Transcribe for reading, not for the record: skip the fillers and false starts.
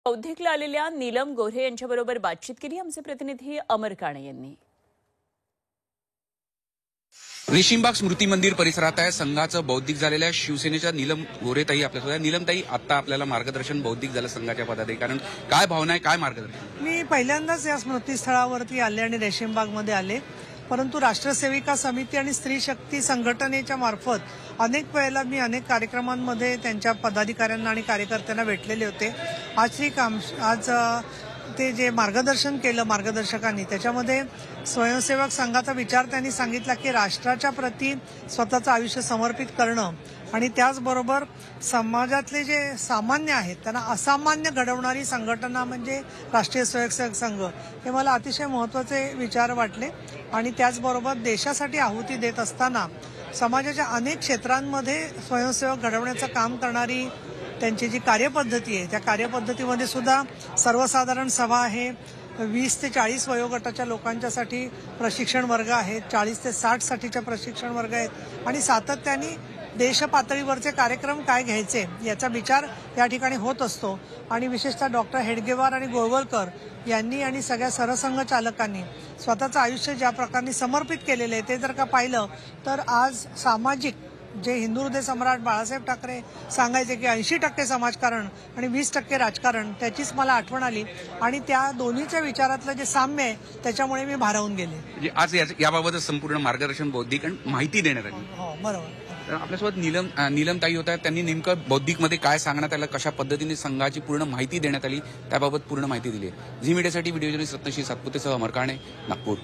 बौद्धिकला आलेल्या नीलम गोऱ्हे यांच्याबरोबर बातचीत केली आमचे प्रतिनिधी अमर काणे यांनी। रेशीमबाग स्मृती मंदिर परिसरात आहे। संघाचं बौद्धिक झालेल्या शिवसेनेच्या नीलम गोऱ्हेताई आपल्यासोबत। नीलमताई, आता आपल्याला मार्गदर्शन बौद्धिक झालं संघाच्या पदाधिकाऱ्यांकडून, काय भावना आहे, काय मार्गदर्शन? मी पहिल्यांदाच या स्मृतीस्थळावरती आले आणि रेशीमबागमध्ये आले, परंतु राष्ट्रसेविका समिती आणि स्त्री शक्ती संघटनेच्या मार्फत अनेक वेळेला मी अनेक कार्यक्रमांमध्ये त्यांच्या पदाधिकाऱ्यांना आणि कार्यकर्त्यांना भेटलेले होते। आज ते जे मार्गदर्शन केलं मार्गदर्शकांनी, त्याच्यामध्ये स्वयंसेवक संघाचा विचार त्यांनी सांगितला की राष्ट्राच्या प्रती स्वतःचं आयुष्य समर्पित करणं आणि त्याचबरोबर समाजातले जे सामान्य आहेत त्यांना असामान्य घडवणारी संघटना म्हणजे राष्ट्रीय स्वयंसेवक संघ, हे मला अतिशय महत्त्वाचे विचार वाटले। आणि त्याचबरोबर देशासाठी आहुती देत असताना समाजाच्या अनेक क्षेत्रांमध्ये स्वयंसेवक घडवण्याचं काम करणारी त्यांची जी कार्यपद्धती आहे, त्या कार्यपद्धतीमध्ये सुद्धा सर्वसाधारण सभा आहे, 20 ते 40 वयोगटाच्या लोकांच्यासाठी प्रशिक्षण वर्ग आहेत, 40 ते 60 साठीच्या प्रशिक्षण वर्ग आहेत आणि सातत्याने देश पातळीवरचे कार्यक्रम काय घ्यायचे याचा विचार या ठिकाणी होत असतो। आणि विशेषतः डॉक्टर हेडगेवार आणि गोळवलकर यांनी आणि सगळ्या सरसंघ चालकांनी स्वतःचं आयुष्य ज्या प्रकारे समर्पित केलेलं आहे ते जर का पाहिलं तर आज सामाजिक जे हिंदू हृदय सम्राट बाळासाहेब ठाकरे सांगायचे की 80% समाजकारण आणि 20% राजकारण, त्याचीच मला आठवण आली आणि त्या दोन्हीच्या विचारातलं जे साम्य आहे त्याच्यामुळे मी भारावून गेले। आज याबाबत संपूर्ण मार्गदर्शन बौद्धिक आणि माहिती देण्यात आली। हो, बरोबर। आपल्यासोबत नीलमताई होत्या, त्यांनी नेमकं बौद्धिकमध्ये काय सांगण्यात आलं, कशा पद्धतीने संघाची पूर्ण माहिती देण्यात आली, त्याबाबत पूर्ण माहिती दिली आहे। झी मीडियासाठी व्हिडिओ जर्नलिस्ट रत्नश्री सातपुतेसह अमर काणे, नागपूर।